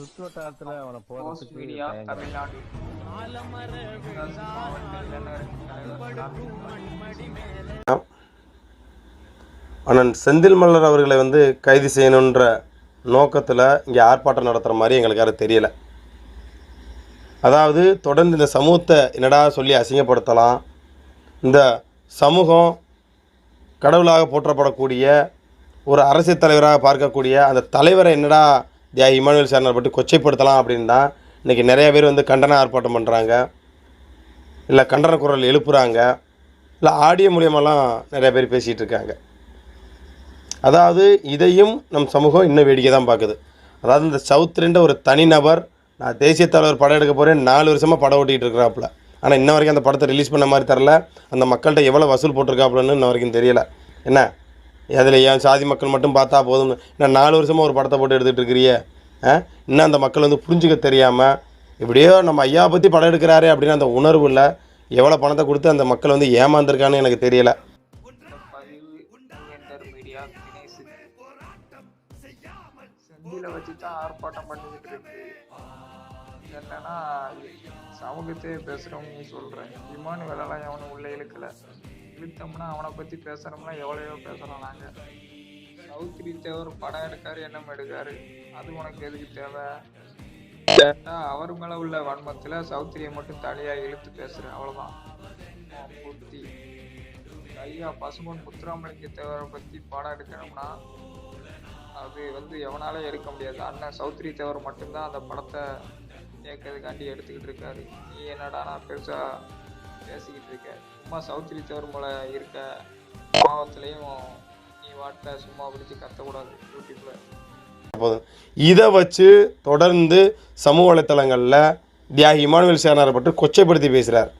சுற்று வட்டாரத்துல அவனை போஸ்ட் போறதுக்கு மீடியா தமிழ்நாடு அண்ணன் செந்தில் மலர் அவர்களை கைது செய்யணுன்ற நோக்கத்தில் இங்கே ஆர்ப்பாட்டம் நடத்துகிற மாதிரி எங்களுக்கு யாரும் தெரியலை. அதாவது தொடர்ந்து இந்த சமூகத்தை என்னடா சொல்லி அசிங்கப்படுத்தலாம், இந்த சமூகம் கடவுளாக போற்றப்படக்கூடிய ஒரு அரசியல் தலைவராக பார்க்கக்கூடிய அந்த தலைவரை என்னடா தியாகி இமானுவேல் சேரனை பற்றி கொச்சைப்படுத்தலாம் அப்படின்னு தான் இன்றைக்கி நிறைய பேர் கண்டன ஆர்ப்பாட்டம் பண்ணுறாங்க, இல்லை கண்டன குரல் எழுப்புகிறாங்க, இல்லை ஆடியோ மூலியமெல்லாம் நிறைய பேர் பேசிகிட்டு இருக்காங்க. அதாவது இதையும் நம் சமூகம் இன்னும் வேடிக்கை தான் பார்க்குது. அதாவது இந்த சௌத்ரின்ற ஒரு தனிநபர் நான் தேசிய தலைவர் படம் எடுக்க போகிறேன் 4 வருஷமாக படம் ஓட்டிகிட்டு இருக்கிறாப்புல. ஆனால் இன்ன வரைக்கும் அந்த படத்தை ரிலீஸ் பண்ண மாதிரி தரல. அந்த மக்கள்கிட்ட எவ்வளோ வசூல் போட்டிருக்காப்புலன்னு இன்ன வரைக்கும் தெரியலை. என்ன அதில் ஏன் சாதி மக்கள் மட்டும் பார்த்தா போதும், இன்னும் 4 வருஷமாக ஒரு படத்தை போட்டு எடுத்துகிட்டு இருக்கிறியே, இன்னும் அந்த மக்கள் புரிஞ்சுக்க தெரியாமல் இப்படியோ நம்ம ஐயா பற்றி படம் எடுக்கிறாரே அப்படின்னு அந்த உணர்வில் எவ்வளோ பணத்தை கொடுத்து அந்த மக்கள் ஏமாந்துருக்கான்னு எனக்கு தெரியலை. செந்தில வச்சு தான் ஆர்ப்பாட்டம் பண்ணிக்கிட்டு இருக்கு. என்னன்னா சமூகத்தையே பேசுகிறவங்க நீ சொல்கிறேன், இமானுவேலெல்லாம் எவனும் உள்ளே இழுத்தோம்னா அவனை பற்றி பேசுகிறோம்னா எவ்வளோ பேசுகிறோம். நாங்கள் சௌத்ரி தேவர் படம் எடுக்காரு, என்னம் எடுக்காரு, அது உனக்கு எதுக்கு தேவை? அவர் மேலே உள்ள வன்மத்தில் சௌத்ரியை மட்டும் தனியாக இழுத்து பேசுகிறேன், அவ்வளோதான் பூர்த்தி. ஐயா பசுமன் முத்துராமலிங்க தேவரை பற்றி படம் எடுக்கணும்னா அது எவனாலே எடுக்க முடியாது. அண்ணன் சௌத்ரி தேவர் மட்டும்தான் அந்த படத்தை கேட்கறதுக்காண்டி எடுத்துக்கிட்டு இருக்காரு. நீ என்னடா நான் பெருசாக பேசிக்கிட்டு இருக்க, சும்மா சௌத்ரி தேவர் போல இருக்க பாவத்துலேயும் நீ வாட்டில் சும்மா பிடிச்சி கத்தக்கூடாது யூடியூப்பில். இதை வச்சு தொடர்ந்து சமூக வலைத்தளங்களில் தியாகி இமானுவேல் சேரனாரை பற்றி கொச்சைப்படுத்தி பேசுகிறார்.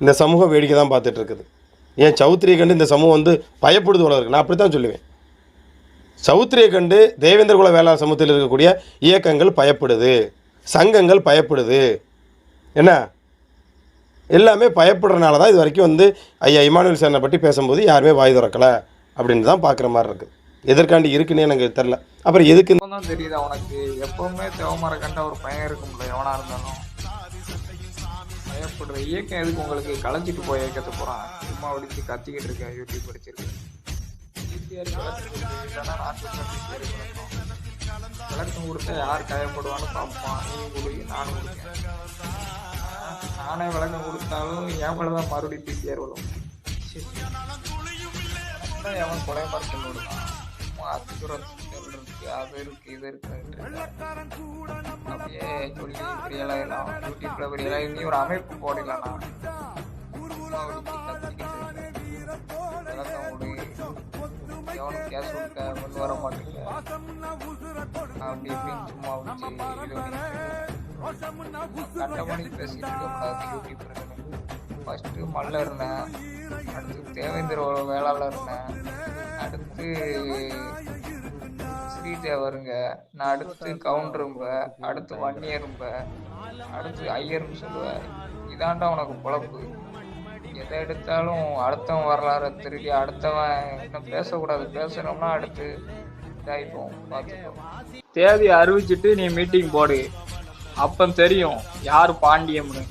இந்த சமூகம் வேடிக்கை தான் பார்த்துட்டு இருக்குது. ஏன் சௌத்ரியை கண்டு இந்த சமூகம் பயப்படுது போல இருக்கு. நான் அப்படி தான் சொல்லுவேன். சௌத்ரியை கண்டு தேவேந்திர குல வேளாண் சமூகத்தில் இருக்கக்கூடிய இயக்கங்கள் பயப்படுது, சங்கங்கள் பயப்படுது, என்ன எல்லாமே பயப்படுறதுனால தான் இது வரைக்கும் ஐயா இமானுவேல் சேரனை பற்றி பேசும்போது யாருமே வாய் திறக்கலை அப்படின்னு தான் பார்க்குற மாதிரி இருக்குது. எதற்காண்டி இருக்குன்னு எனக்கு தெரில. அப்புறம் எதுக்கு தான் தெரியுது அவனுக்கு. எப்பவுமே தேவமர கண்ட ஒரு பயம் இருக்கும்ல, எவனா இருந்தாலும் பயப்படுற இயக்கம் எதுக்கு உங்களுக்கு களைஞ்சிட்டு போய் இயக்கத்தை போகிறான். சும்மா அடிச்சு கத்திக்கிட்டு இருக்கேன், யூடியூப் படிச்சிருக்கேன். விளக்கம் கொடுத்தா யார் காயப்படுவான்னு பார்ப்பான். நீ கொடுங்க, நானும் கொடுக்கேன். நானே விளக்கம் கொடுத்தாலும் என் மேலதான் மறுபடியும் பிசிஆர் வரும். எவன் கொலை மறைச்சு கொடுத்தான், இருக்கு, அது இருக்கு, இது இருக்கு அப்படியே சொல்லி பெரியலாம் யூடியூப்ல பெரியலாம். நீ ஒரு அமைப்பு போடலாம், எவனும் கேஸ் கொடுக்க முன் வர மாட்டேங்க அப்படி இப்படின்னு சும்மா கட்ட மணிக்கு பேசிட்டு இருக்கக்கூடாது யூடியூப்ல. ஃபஸ்ட்டு மல்ல இருந்தேன், அடுத்து தேவேந்திர வேளாளர் இருந்தேன், அடுத்து ஸ்ரீதேவருங்க, நான் அடுத்து கவுண்டரும்ப, அடுத்து வன்னியரும்ப, அடுத்து ஐயருன்னு சொல்லுவேன். இதாண்டா உனக்கு பொழப்பு. எதை எடுத்தாலும் அடுத்தவன் வரலாறு திருடி அடுத்தவன் இன்னும் பேசக்கூடாது. பேசணும்னா அடுத்து இதாகிப்போம், பார்த்துப்போம். தேதி அறிவிச்சுட்டு நீ மீட்டிங் போடு, அப்போ தெரியும் யார் பாண்டியம்னு.